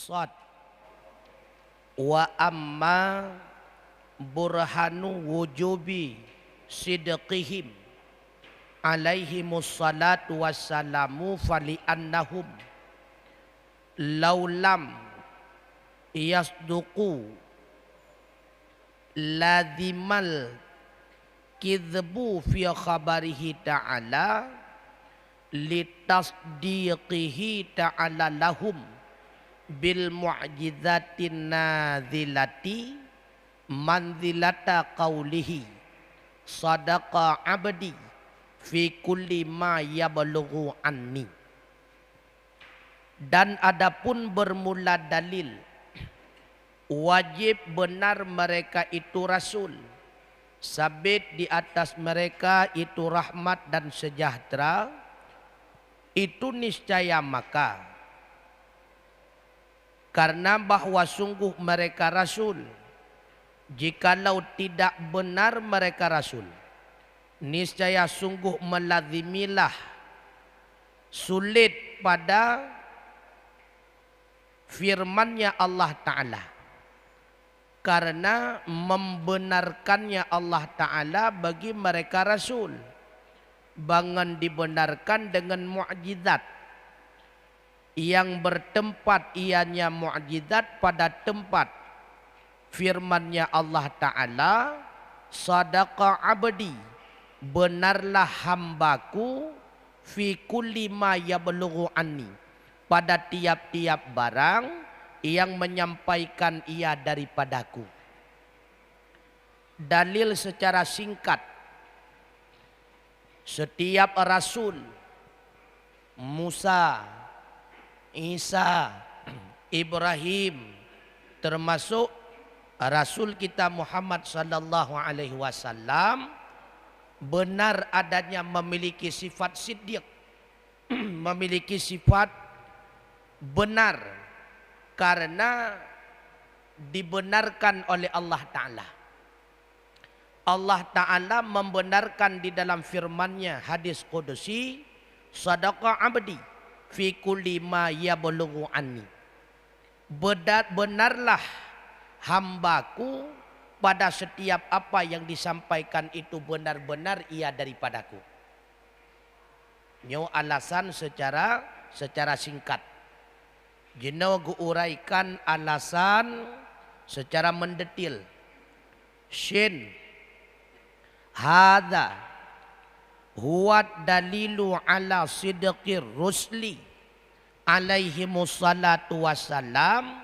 Shad. Wa amma burhanu wujubi sidqihim alaihimus salatu wassalamu fali annahum laulam yasduqu lazimal kidhbu fi khabarihi ta'ala litasdiqihi ta'ala lahum bil mu'jizatin nazilati manzilata qawlihi sadaqa abdi fi kulli ma yablughu anni. Dan adapun bermula dalil wajib benar mereka itu rasul, sabit di atas mereka itu rahmat dan sejahtera, itu niscaya maka karena bahwa sungguh mereka rasul, jikalau tidak benar mereka rasul, niscaya sungguh melazimilah sulit pada firman-Nya Allah Ta'ala, karena membenarkannya Allah Ta'ala bagi mereka rasul bangan dibenarkan dengan mukjizat yang bertempat ianya mukjizat pada tempat firman-Nya Allah Ta'ala, sadaqa abdi, benarlah hambaku, fi kulli ma yablughu anni, pada tiap-tiap barang yang menyampaikan ia daripadaku. Dalil secara singkat, setiap rasul, Musa, Isa, Ibrahim, termasuk Rasul kita Muhammad sallallahu alaihi wasallam, benar adanya memiliki sifat siddiq, memiliki sifat benar karena dibenarkan oleh Allah Ta'ala. Allah Ta'ala membenarkan di dalam firman-Nya hadis qudusi, sadaqa abdi fi kulli ma yablughu anni, benarlah hambaku pada setiap apa yang disampaikan itu benar-benar ia daripadaku. Nyo alasan secara singkat. Jino uraikan alasan secara mendetil. Shin hadza huwa dalilu ala sidqir rusli alaihi musallatu wassalam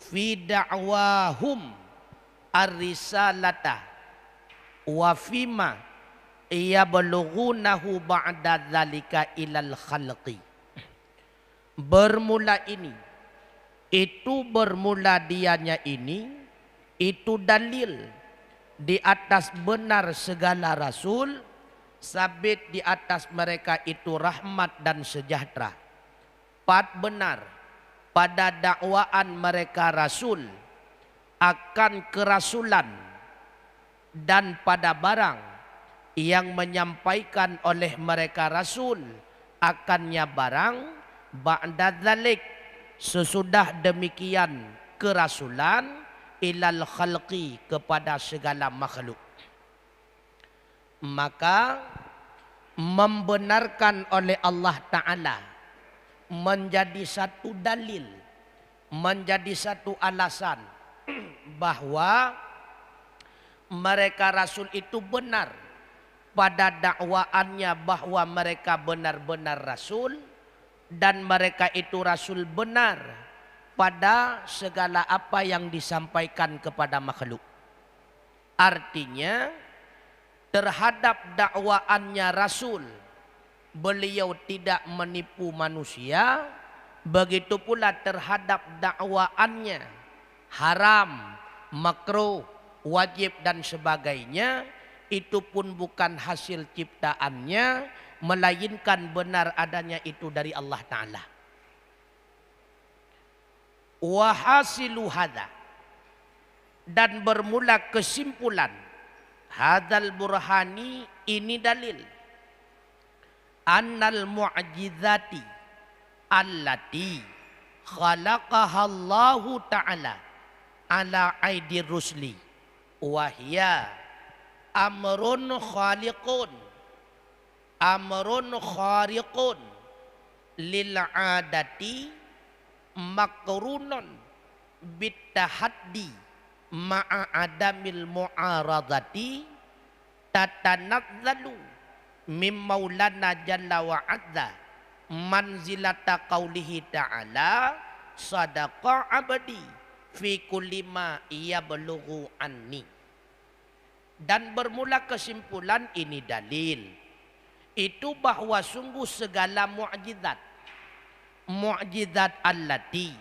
fi da'wahum ar-risalata wa fima yablughunahu ba'da dzalika ilal khalqi. Bermula ini, itu bermula dianya ini, itu dalil di atas benar segala rasul, sabit di atas mereka itu rahmat dan sejahtera. Pat benar pada dakwaan mereka rasul akan kerasulan, dan pada barang yang menyampaikan oleh mereka rasul akannya barang ba'da dzalik, sesudah demikian kerasulan, ilal khalqi, kepada segala makhluk. Maka membenarkan oleh Allah Ta'ala menjadi satu dalil, menjadi satu alasan bahwa mereka rasul itu benar pada dakwaannya bahwa mereka benar-benar rasul, dan mereka itu rasul benar pada segala apa yang disampaikan kepada makhluk. Artinya terhadap dakwaannya rasul, beliau tidak menipu manusia. Begitu pula terhadap dakwaannya haram, makruh, wajib dan sebagainya, itu pun bukan hasil ciptaannya, melainkan benar adanya itu dari Allah Ta'ala. Wa hasilu hadza, dan bermula kesimpulan hadzal burhani, ini dalil, annal mu'jizati allati khalaqahallahu ta'ala ala aidir rusli wahya amrun khariqun lil adati makrunon bitahaddi ma'a adamil mu'aradati tatanazzalu mim maulana jalla wa azza manzilata qaulihi ta'ala sadaqa abdi fi kulli ma yablughu anni. Dan bermula kesimpulan ini dalil itu bahwa sungguh segala mukjizat allati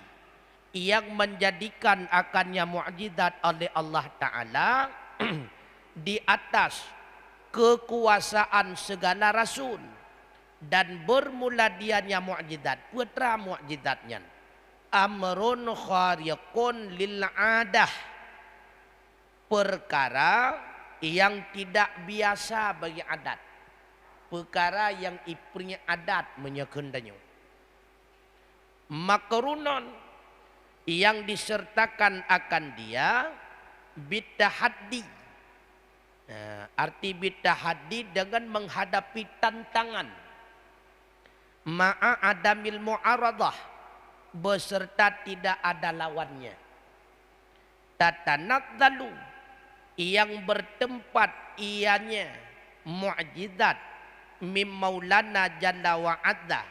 yang menjadikan akannya mukjizat oleh Allah Ta'ala di atas kekuasaan segala rasul, dan bermula dianya mukjizat putra mukjizatnya amrun khariqun lil adah, perkara yang tidak biasa bagi adat, perkara yang iprinya adat menyekendanya, makrunon yang disertakan akan dia bitahaddi. Arti bitahaddi dengan menghadapi tantangan, ma'a adamil mu'aradah, beserta tidak ada lawannya, tatanazzalu yang bertempat ianya mukjizat mim maulana jalla wa azza,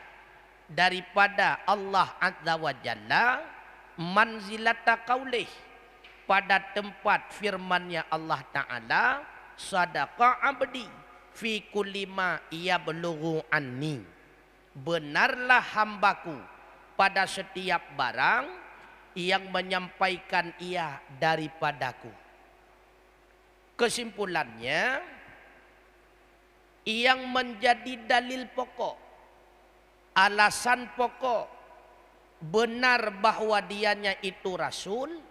daripada Allah azza wa jalla, manzilata qaulih, pada tempat firman-Nya Allah Ta'ala, sadaqa abdi fi kulli ma yablughu anni, benarlah hambaku pada setiap barang yang menyampaikan ia daripadaku. Kesimpulannya, yang menjadi dalil pokok, alasan pokok benar bahwa dianya itu rasul,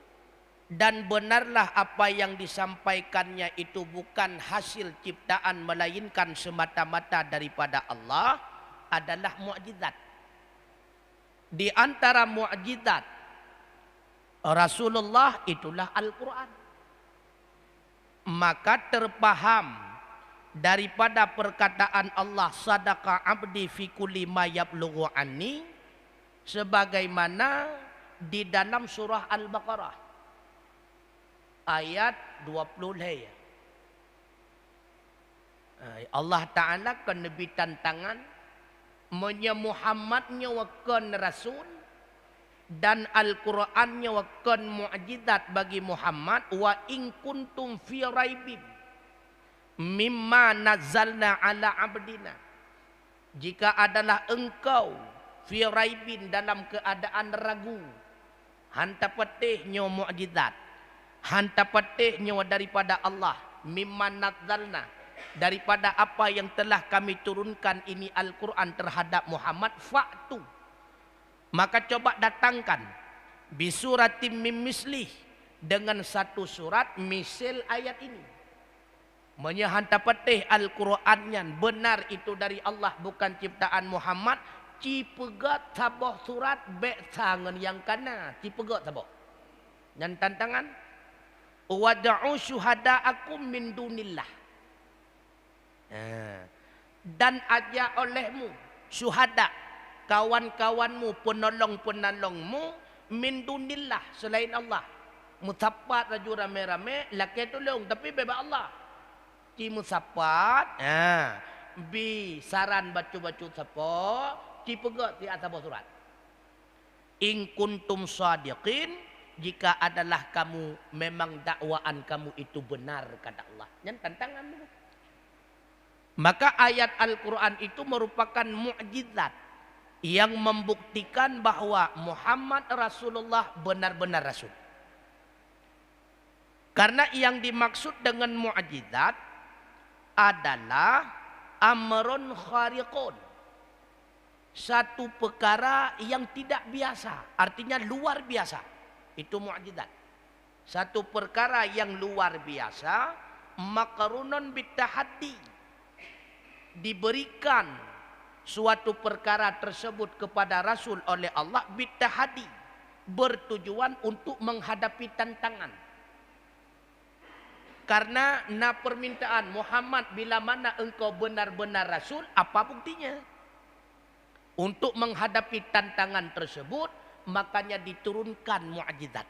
dan benarlah apa yang disampaikannya itu bukan hasil ciptaan melainkan semata-mata daripada Allah, adalah mukjizat. Di antara mukjizat Rasulullah itulah Al-Quran. Maka terpaham daripada perkataan Allah sadaqa abdi fi kulli ma yablughu anni, sebagaimana di dalam surah Al-Baqarah ayat 20. Allah Ta'ala kenebitan tangan menye Muhammadnya wakan rasul, dan Al-Qur'annya wakan mu'jizat bagi Muhammad. Wa in kuntum fi raibin mimma nazzalna ala abdina, jika adalah engkau fi raibin dalam keadaan ragu, hanta petihnya mu'jizat, hanta petihnya daripada Allah, mimma nazzalna, daripada apa yang telah kami turunkan ini Al-Quran terhadap Muhammad, fa'tu, maka coba datangkan bisuratim mim mislih, dengan satu surat misil ayat ini. Menyahanta petih Al-Qurannya benar itu dari Allah, bukan ciptaan Muhammad. Cipegat sabah surat beksangan yang kana, cipegat sabah dan tantangan wada'u syuhada'akum min dunillah, dan ajak olehmu syuhada, kawan-kawanmu, penolong-penolongmu, min dunillah, selain Allah. Mutapat raju rame-rame laki tolong tapi bebas Allah. Ci musapat bi saran baca-baca sapa ci pegat di atas surat. In kuntum shadiqin, jika adalah kamu memang dakwaan kamu itu benar, kata Allah. Yang tantangan dulu. Maka ayat Al-Quran itu merupakan mukjizat yang membuktikan bahwa Muhammad Rasulullah benar-benar Rasul. Karena yang dimaksud dengan mukjizat adalah amrun khariqun, satu perkara yang tidak biasa, artinya luar biasa. Itu mukjizat. Satu perkara yang luar biasa, makrunun bitahaddi, diberikan suatu perkara tersebut kepada Rasul oleh Allah bitahadi, bertujuan untuk menghadapi tantangan. Karena na permintaan Muhammad, bila mana engkau benar-benar Rasul, apa buktinya? Untuk menghadapi tantangan tersebut, makanya diturunkan mukjizat.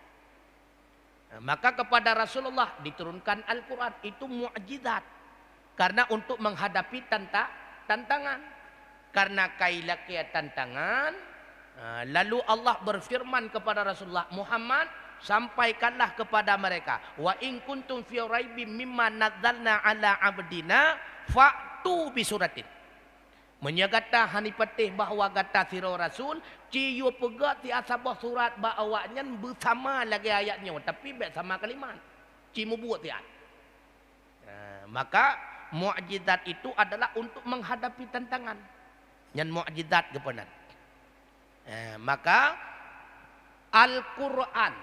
Maka kepada Rasulullah diturunkan Al-Quran, itu mukjizat. Karena untuk menghadapi tantangan. Karena kailakia tantangan, lalu Allah berfirman kepada Rasulullah, Muhammad, sampaikanlah kepada mereka, wa in kuntum fi raibim mimma nazzalna ala abdina fa'tu bi suratin. Menyagata hani patih bahawa gata siro Rasul, ciyo pegat ti asabah surat ba awaknya bersama lagi ayatnya, tapi bet sama kalimat. Ci buat tiat. Maka mukjizat itu adalah untuk menghadapi tantangan. Yang mukjizat kepenan. Maka Al-Quran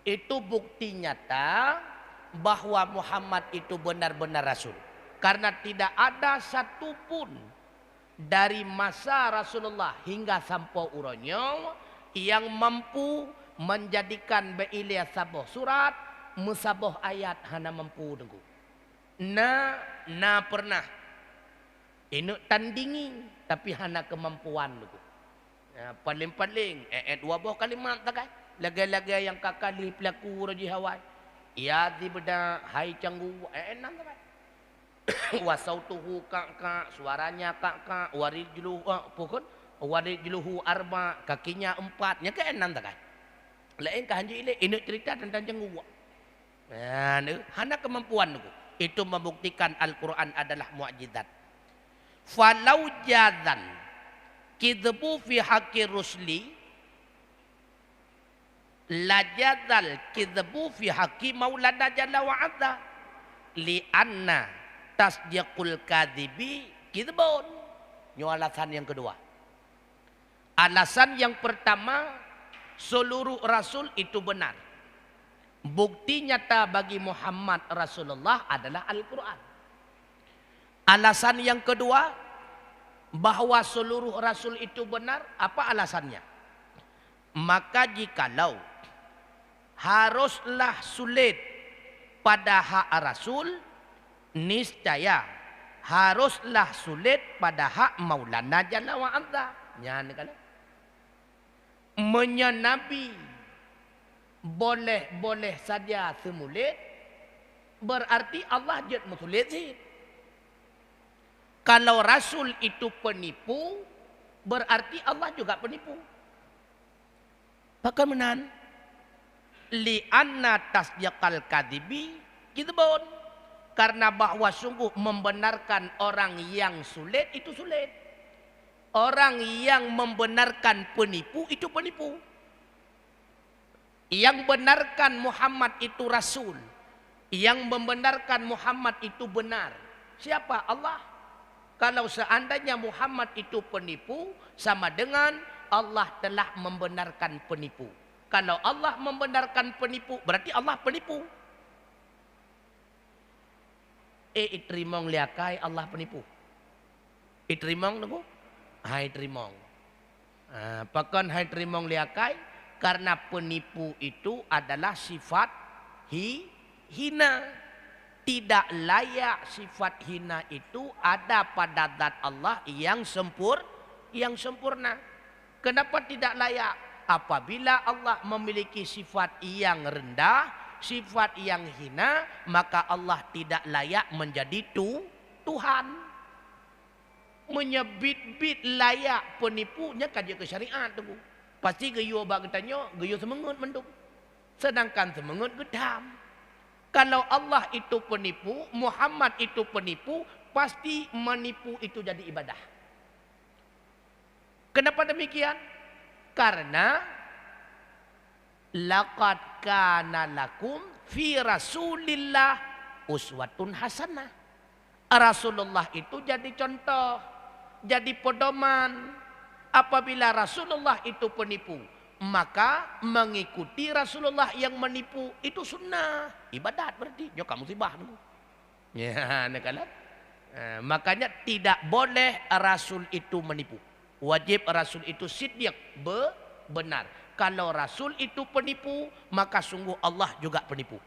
itu bukti nyata bahwa Muhammad itu benar-benar Rasul. Karena tidak ada satupun dari masa Rasulullah hingga sampai uronyo yang mampu menjadikan be'ilia saboh surat, musaboh ayat hana mampu nunggu. Na pernah. Ini tandingi tapi hana kemampuan nunggu. Paling-paling dua buah kalimat tak kan? Lagi-lagi yang kakali pelaku raji Hawaii. Ya dibeda hai canggu enak tak kan? Wasautuhu kak, suaranya kak, warijluhu arba, kakinya 4, nya ke enam tak kan? Lain kah hanji ile, ini cerita tentang canggu. Hana kemampuan nunggu. Itu membuktikan Al-Quran adalah mukjizat. Falau jadzan kidbu fi haqqi rusli lajadzal kidbu fi haqqi maulana jalla wa azza li anna tasdiqul kadhibi kidbun. Ini alasan yang kedua. Alasan yang pertama, seluruh rasul itu benar. Bukti nyata bagi Muhammad Rasulullah adalah Al-Quran. Alasan yang kedua, bahwa seluruh rasul itu benar, apa alasannya? Maka jikalau haruslah sulit pada hak rasul, niscaya haruslah sulit pada hak Maulana Jalla wa Azza. Menyenabi boleh saja semulit, berarti Allah jad musulit sih. Kalau Rasul itu penipu, berarti Allah juga penipu. Bagaimana? Li'anna tasdiqal kadibi kidbun. Karena bahwa sungguh membenarkan orang yang sulit itu sulit. Orang yang membenarkan penipu itu penipu. Yang benarkan Muhammad itu Rasul. Yang membenarkan Muhammad itu benar. Siapa? Allah. Kalau seandainya Muhammad itu penipu, sama dengan Allah telah membenarkan penipu. Kalau Allah membenarkan penipu, berarti Allah penipu. Itrimong liakai Allah penipu. Itrimong nunggu? Hai trimong. Pakan hai trimong liakai, karena penipu itu adalah sifat hina. Tidak layak sifat hina itu ada pada zat Allah yang sempurna. Kenapa tidak layak? Apabila Allah memiliki sifat yang rendah, sifat yang hina, maka Allah tidak layak menjadi Tuhan. Menyebit-bit layak penipunya kaji ke syariat tu. Pasti geyo bak tanya, geyo semengut mendung. Sedangkan semengut gedam. Kalau Allah itu penipu, Muhammad itu penipu, pasti menipu itu jadi ibadah. Kenapa demikian? Karena laqad kana lakum fi Rasulillah uswatun hasanah. Rasulullah itu jadi contoh, jadi pedoman. Apabila Rasulullah itu penipu, maka mengikuti Rasulullah yang menipu itu sunnah, ibadat berarti. Yo kamu sibah nunggu. Ya, nekalat. Makanya tidak boleh Rasul itu menipu. Wajib Rasul itu siddiq, benar. Kalau Rasul itu penipu, maka sungguh Allah juga penipu.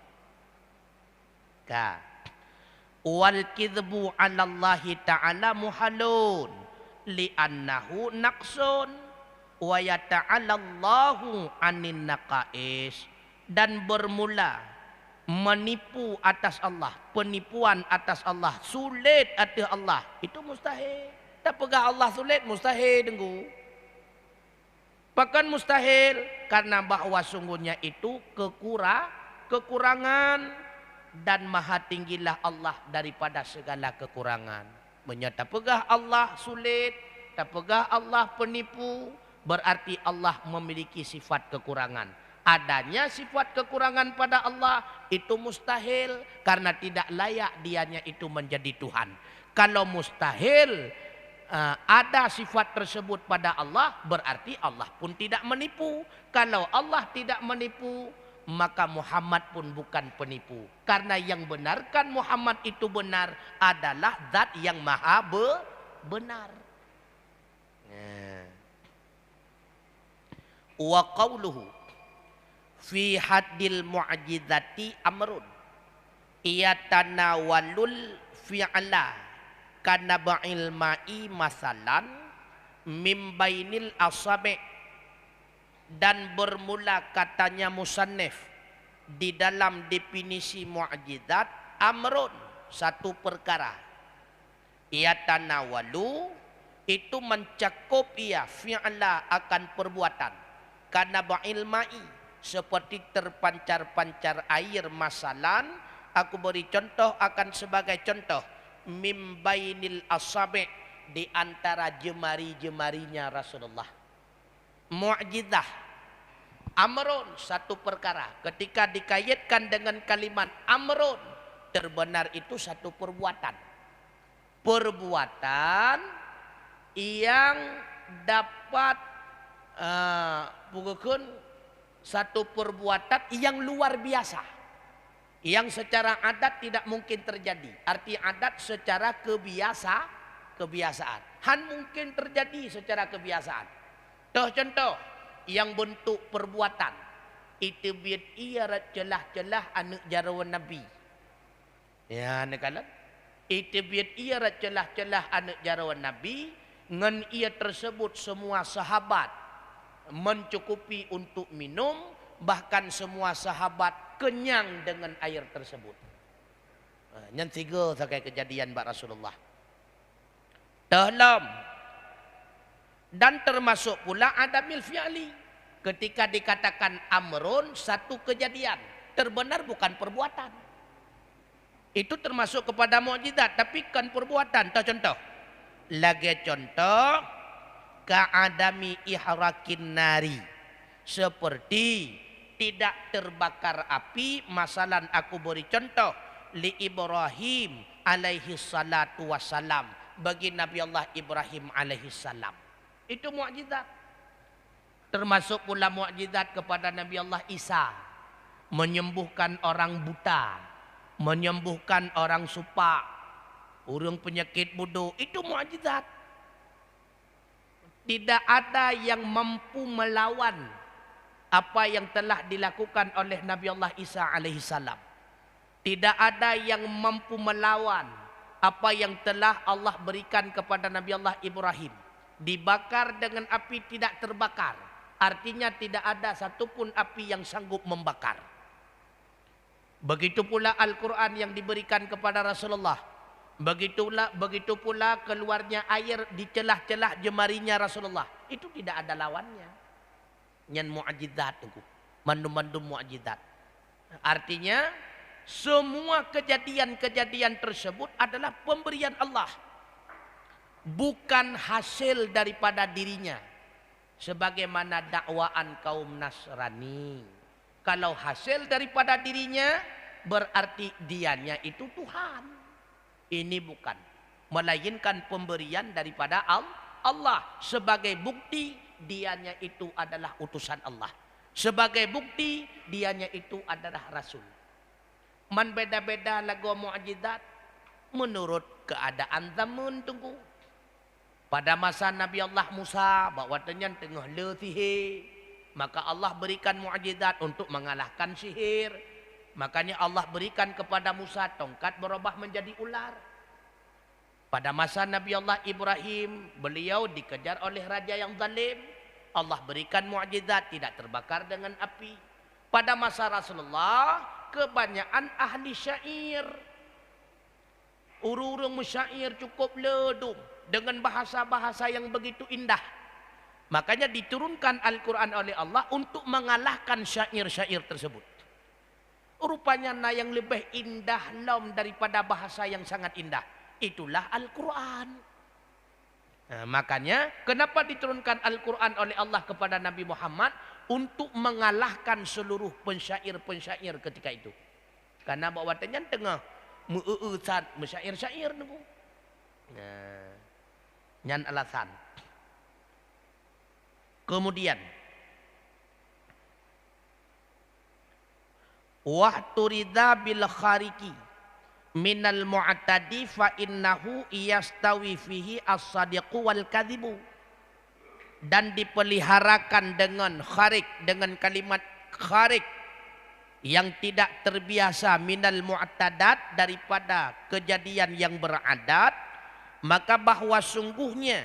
Wal kidbu 'ala Allah ta'ala muhalun li'annahu naqsun wa yata'ala Allahu 'anin naqais. Dan bermula menipu atas Allah, penipuan atas Allah, sulit atas Allah, itu mustahil. Tak pegang Allah sulit, mustahil dengku. Bahkan mustahil karena bahwa sungguhnya itu kekurangan dan maha tinggilah Allah daripada segala kekurangan. Menyata pegah Allah sulit, tak pegah Allah penipu, berarti Allah memiliki sifat kekurangan. Adanya sifat kekurangan pada Allah itu mustahil karena tidak layak dianya itu menjadi Tuhan. Kalau mustahil ada sifat tersebut pada Allah, berarti Allah pun tidak menipu. Kalau Allah tidak menipu, maka Muhammad pun bukan penipu. Karena yang benarkan Muhammad itu benar adalah zat yang maha benar. Wa qawluhu fi haddil mu'jizati amrun iyatanawalul fi'la kana ba'il ma'i masalan mim bainil asabi'. Dan bermula katanya musannif di dalam definisi mu'jizat amrun, satu perkara, iatanawalu itu mencakup ia fi'la akan perbuatan, kana ba'il ma'i seperti terpancar-pancar air. Masalan, aku beri contoh akan sebagai contoh, mim bainil asabi' di antara jemari-jemarinya Rasulullah. Mu'jizah amrun, satu perkara, ketika dikaitkan dengan kalimat amrun, terbenar itu satu perbuatan. Perbuatan yang dapat bukan satu perbuatan yang luar biasa, yang secara adat tidak mungkin terjadi. Arti adat secara kebiasaan. Han mungkin terjadi secara kebiasaan. Contoh yang bentuk perbuatan itu biar ia celah-celah anak jarawan Nabi. Ya, nekalan. Itu biar ia celah-celah anak jarawan Nabi, ngan ia tersebut semua sahabat mencukupi untuk minum, bahkan semua sahabat kenyang dengan air tersebut. Yang tiga sakai kejadian bak Rasulullah. Dan termasuk pula adamil fi'li. Ketika dikatakan amrun, satu kejadian, terbenar bukan perbuatan. Itu termasuk kepada mukjizat, tapi kan perbuatan. Contoh. Lagi contoh, ka'adami ihrakin nari. Seperti tidak terbakar api. Masalan aku beri contoh. Li Ibrahim alaihi salatu wassalam. Bagi Nabi Allah Ibrahim alaihi salam. Itu mukjizat. Termasuk pula mukjizat kepada Nabi Allah Isa, menyembuhkan orang buta, menyembuhkan orang supak, orang penyakit bodoh. Itu mukjizat. Tidak ada yang mampu melawan apa yang telah dilakukan oleh Nabi Allah Isa alaihi salam. Tidak ada yang mampu melawan apa yang telah Allah berikan kepada Nabi Allah Ibrahim. Dibakar dengan api tidak terbakar. Artinya tidak ada satupun api yang sanggup membakar. Begitu pula Al-Quran yang diberikan kepada Rasulullah. Begitu pula keluarnya air di celah-celah jemarinya Rasulullah. Itu tidak ada lawannya. Yang mu'jizat itu. Mandum-mandum mu'jizat. Artinya semua kejadian-kejadian tersebut adalah pemberian Allah. Bukan hasil daripada dirinya, sebagaimana dakwaan kaum Nasrani. Kalau hasil daripada dirinya, berarti dianya itu Tuhan. Ini bukan, melainkan pemberian daripada Allah. Sebagai bukti dianya itu adalah utusan Allah. Sebagai bukti dianya itu adalah Rasul. Man beda-beda lagu mu'jizat menurut keadaan zaman tunggu. Pada masa Nabi Allah Musa, bahwatanya tengah le sihir, maka Allah berikan mukjizat untuk mengalahkan sihir. Makanya Allah berikan kepada Musa tongkat berubah menjadi ular. Pada masa Nabi Allah Ibrahim, beliau dikejar oleh raja yang zalim. Allah berikan mukjizat tidak terbakar dengan api. Pada masa Rasulullah, kebanyakan ahli syair. Urung-urung syair cukup ledum dengan bahasa-bahasa yang begitu indah. Makanya diturunkan Al-Quran oleh Allah untuk mengalahkan syair-syair tersebut. Rupanya yang lebih indah daripada bahasa yang sangat indah. Itulah Al-Quran. Nah, makanya kenapa diturunkan Al-Quran oleh Allah kepada Nabi Muhammad? Untuk mengalahkan seluruh pensyair-pensyair ketika itu. Karena bahwatanya tengah mu'u'usan mesyair-syair nunggu. Nah, nyan alasan. Kemudian wahturida bil khariki minal mu'tadi fa innahu yastawi fihi as-sadiqu wal kadhibu. Dan dipeliharakan dengan kharik, dengan kalimat kharik yang tidak terbiasa, minal mu'tadat, daripada kejadian yang beradat, maka bahwa sungguhnya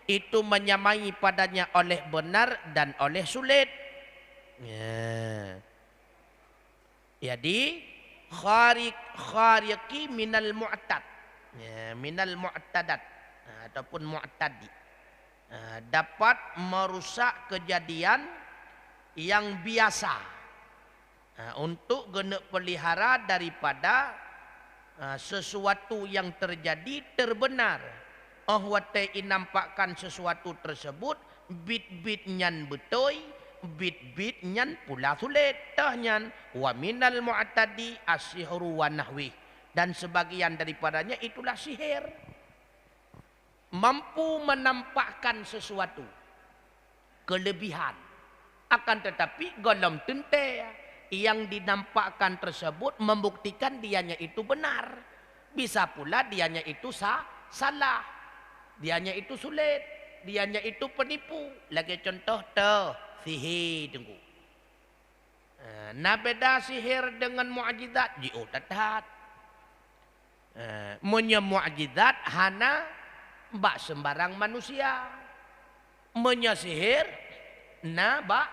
itu menyamai padanya oleh benar dan oleh sulit. Ya. Jadi khariki minal mu'tad, ya, minal mu'tadat ataupun mu'tadi, dapat merusak kejadian yang biasa, untuk genek pelihara daripada sesuatu yang terjadi terbenar. Wate nampakkan sesuatu tersebut bit-bit nyan betul, bit-bit nyan pula sulit. Tahnyan wa minal mu'tadi as-sihru wa nahwi, dan sebagian daripadanya itulah sihir. Mampu menampakkan sesuatu kelebihan, akan tetapi golom tente yang dinampakkan tersebut membuktikan dianya itu benar. Bisa pula dianya itu salah, dianya itu sulit, dianya itu penipu. Lagi contoh sihir tunggu. Nah, beda sihir dengan mu'jizat. Jiu tatat. Munya mu'jizat hana bak sembarang manusia. Munya sihir na bak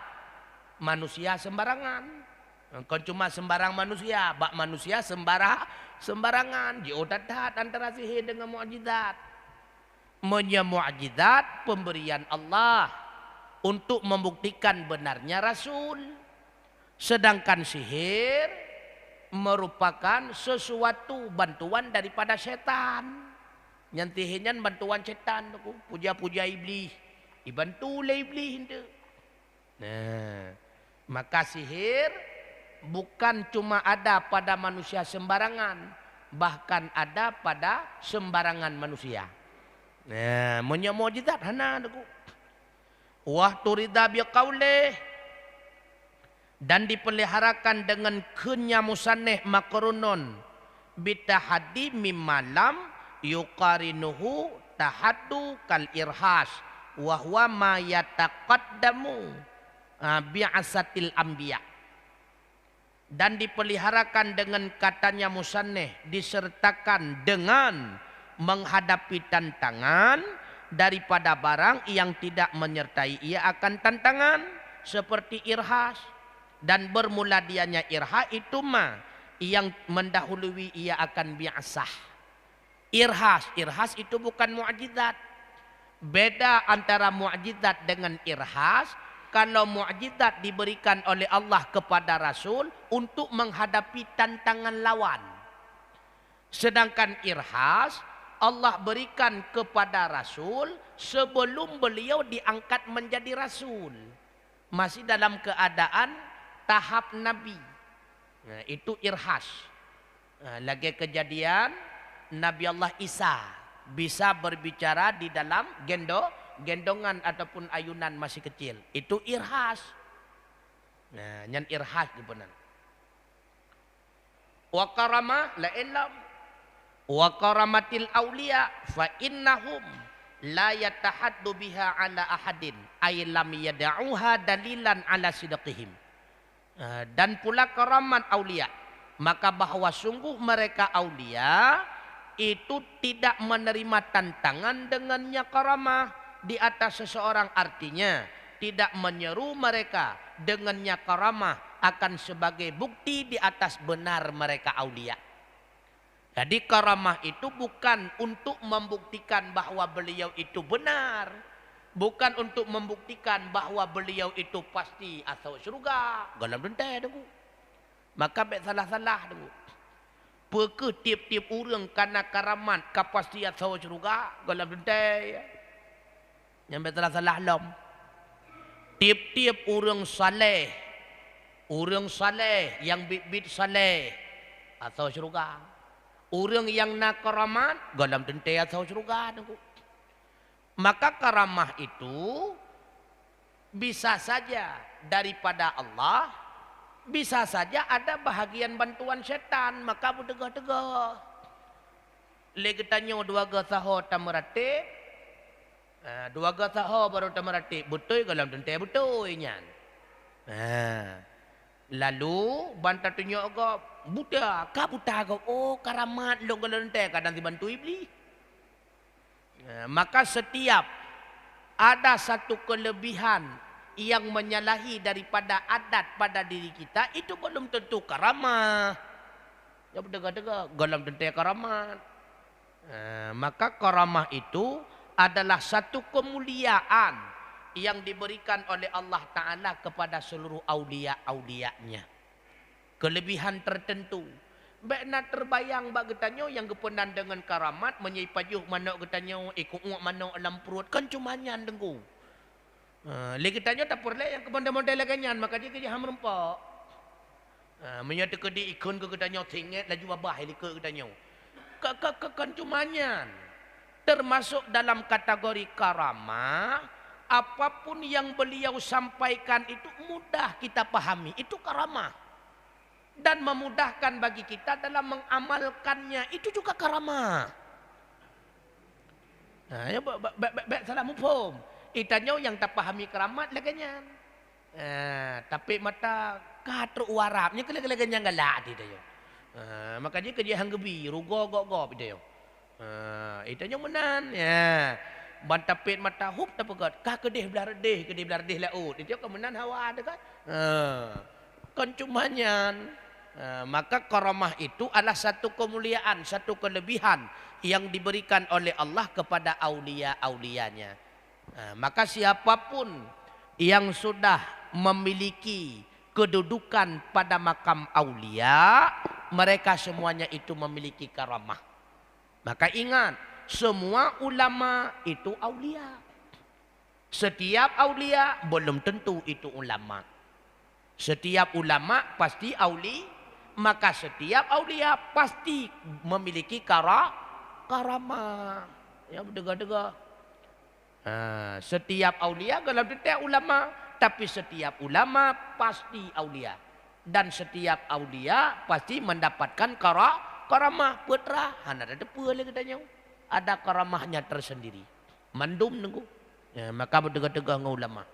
manusia sembarangan. Kau cuma sembarang manusia, bak manusia sembarangan. Jiu tatat antara sihir dengan mu'jizat. Munya mu'jizat pemberian Allah untuk membuktikan benarnya Rasul. Sedangkan sihir merupakan sesuatu bantuan daripada setan. Nyantihinyan bantuan setan, puja-puja iblis, dibantu oleh iblis itu. Nah, maka sihir bukan cuma ada pada manusia sembarangan, bahkan ada pada sembarangan manusia. Nah, punya mukjizat hana aku. Wah turida biqaulih, dan dipeliharakan dengan kenyamusaneh makrunon bitahaddi mimmalam yuqarinuhu tahaddu kal irhas wa huwa ma yataqaddamu bi'asatil anbiya. Dan dipeliharakan dengan katanya musanneh, disertakan dengan menghadapi tantangan daripada barang yang tidak menyertai ia akan tantangan, seperti irhas. Dan bermula dianya irha itu mah yang mendahului ia akan bi'asah. Irhas itu bukan mu'jizat. Beda antara mu'jizat dengan irhas. Kalau mu'jizat diberikan oleh Allah kepada Rasul untuk menghadapi tantangan lawan. Sedangkan irhas Allah berikan kepada Rasul sebelum beliau diangkat menjadi Rasul. Masih dalam keadaan tahap Nabi. Nah, itu irhas. Nah, lagi kejadian Nabi Allah Isa bisa berbicara di dalam gendongan ataupun ayunan masih kecil. Itu irhas. Nah, nyan irhas di benar. Wa karama la ilm, Wa karamatil auliya fa innahum la yatahaddu biha ala ahadin ay lam yad'uha dalilan ala sidqihim. Dan pula karamat aulia, maka bahwa sungguh mereka aulia itu tidak menerima tantangan dengannya karamah di atas seseorang, artinya tidak menyeru mereka dengannya karamah akan sebagai bukti di atas benar mereka aulia. Jadi karamah itu bukan untuk membuktikan bahwa beliau itu benar, bukan untuk membuktikan bahwa beliau itu pasti asal surga. Galam dentai tu. Maka bet salah-salah tu. Peke tiap-tiap orang karena karamat kapasti asal surga. Galam dentai. Yang bet salah-salah lom. Tiap-tiap orang saleh yang bit-bit saleh asal surga. Orang yang nak karamat galam dentai asal surga tu. Maka karamah itu bisa saja daripada Allah, bisa saja ada bahagian bantuan setan, maka berdegah-degah. Legetannya dua gasaho tamerate, dua gasaho baru tamerate, betul galam tentai betul inyan. Lalu bantah tunjuk agak buta, kah buta agak, oh karamat lo galam tentai kadang dibantu iblis. Maka setiap ada satu kelebihan yang menyalahi daripada adat pada diri kita, itu belum tentu karamah. Ya berdegah-degah, galam tentai karamat. Maka karamah itu adalah satu kemuliaan yang diberikan oleh Allah Ta'ala kepada seluruh aulia-aulianya. Kelebihan tertentu. Baik nak terbayang bak getanyo yang kepenan dengan karamat menyai pajuh manok getanyo ikut uak manok dalam perut kan cumanyan dengku. Lagi getanyo tak perlu yang kepenan model ganyan maka dia kerja ham rempak. Menyata kedi ikun ke getanyo tinget laju babah ke getanyo. Kan cumanyan. Termasuk dalam kategori karamah, apapun yang beliau sampaikan itu mudah kita pahami, itu karamah. Dan memudahkan bagi kita dalam mengamalkannya, itu juga karamah. Ya, salah mufhum. Itanya yang tak pahami keramat laganya. Tapi mata katru warapnya kele-kele galak dia. Makanya kerja hanggebi, rugo gok-gok dia. Itanya menan ya. Bantapit mata hup tak pegat. Kah kedih belah redih laut. Itu kemenan hawa ada kan. Kan cumanyan. Maka karamah itu adalah satu kemuliaan, satu kelebihan yang diberikan oleh Allah kepada aulia-aulianya. Maka siapapun yang sudah memiliki kedudukan pada makam aulia, mereka semuanya itu memiliki karamah. Maka ingat, semua ulama itu aulia. Setiap aulia belum tentu itu ulama. Setiap ulama pasti auli. Maka setiap aulia pasti memiliki karamah. Ya berdegah-degah. Setiap aulia dalam setiap ulama, tapi setiap ulama pasti aulia. Dan setiap aulia pasti mendapatkan karamah putra. Hana ada depa lagi katanya. Ada karamahnya tersendiri. Mandum nunggu. Maka berdegah-degah dengan ulama.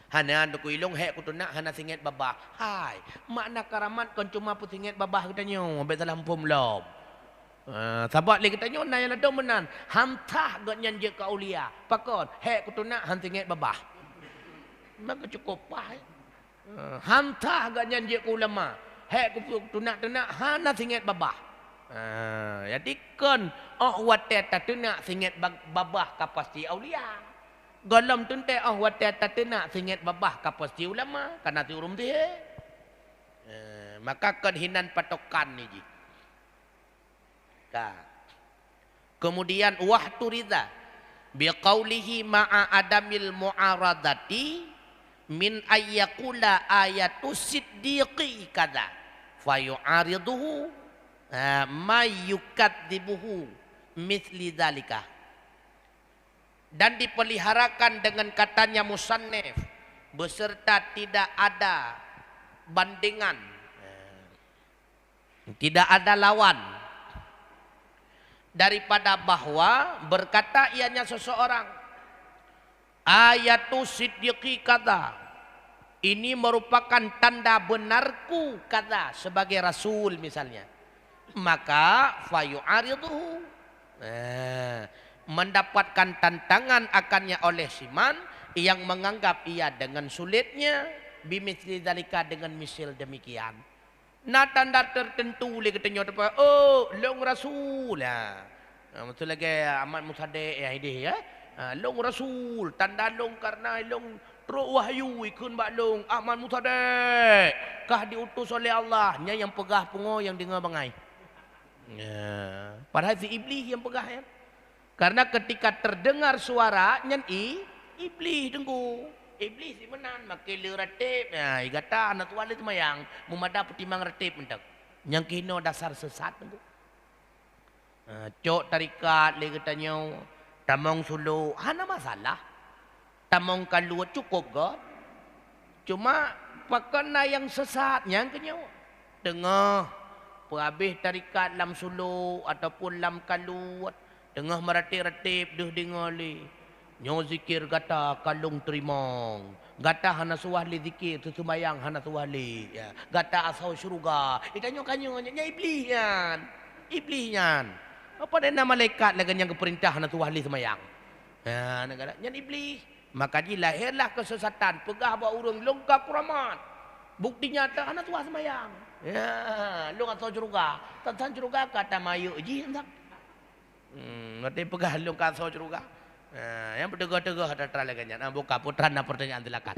Hana aku ilong hek aku nak hana singet babah. Hai, makna karamat kan cuma pu singet babah katanya. Ambil dalam pom lom. Sahabat lagi katanya na yang ada menan. Hamtah gak nyanjek ke aulia. Pakon hek aku nak han singet babah. Maka cukup pah. Hamtah gak nyanjek ke ulama. Hek aku nak hana singet babah. Jadi kan watet tak nak singet babah kapasti aulia. Galam tuntai watet tak nak singet babah kapasti ulama karena tu urum dia. Maka kehinan patokan ni ji. Kemudian wahtu ridha biqaulihi ma'a adamil mu'aradati min ayyakula ayatus siddiqi kada fayu'ariduhu ma yukadzibuhu mithli dhalika. Dan dipeliharakan dengan katanya musannif beserta tidak ada bandingan, tidak ada lawan. daripada bahwa berkata ianya seseorang ayatu siddiqi kata, ini merupakan tanda benarku kata sebagai rasul misalnya, maka fayu'ariduhu, mendapatkan tantangan akannya oleh siman yang menganggap ia dengan sulitnya bimithli dzalika, dengan misil demikian. Nah tanda tertentu le katanya apa? Oh, long rasul lah. Betul lagi amat musade ya ide ya. Long rasul, tanda long karena long teruk wahyu ikun bak long amat musade. Kah diutus oleh Allah, nya yang pegah pungo yang dengar bangai. Ya, padahal si iblis yang pegah ya. Karena ketika terdengar suara nyan iblis dengku. Iblis di menan makai le ratib. Ya, igata anak tua le mayang mumada petimang ratib mentak. Yang kino dasar sesat dengku. Cok tarikat le katanya tamong sulu hana masalah. Tamong kaluat cukup god. Cuma pakana yang sesat yang kenyo. Tengah perhabis tarikat lam sulu ataupun lam kaluat. Tengah meratib-ratib dah dengar le. Nyo zikir gata kalung terimong. Gata hana suwahli zikir tu sembayang hana suwahli. Ya. Gata asal syurga. Ikanyo kanyo nya iblis yan. Iblis yan. Apa dia nama malaikat lagi yang keperintah hana suwahli sembayang. Ya, negara nya iblis. Maka dilahirlah kesesatan, pegah bawa urang longkap kuramat. Bukti nyata hana suwah sembayang. Ya, lu asal syurga. Tan syurga kata mayu ji hendak. Ngerti pegah longkap asal syurga. Yang bertegah-tegah ada terlalu banyak. Buka putra pertanyaan silakan.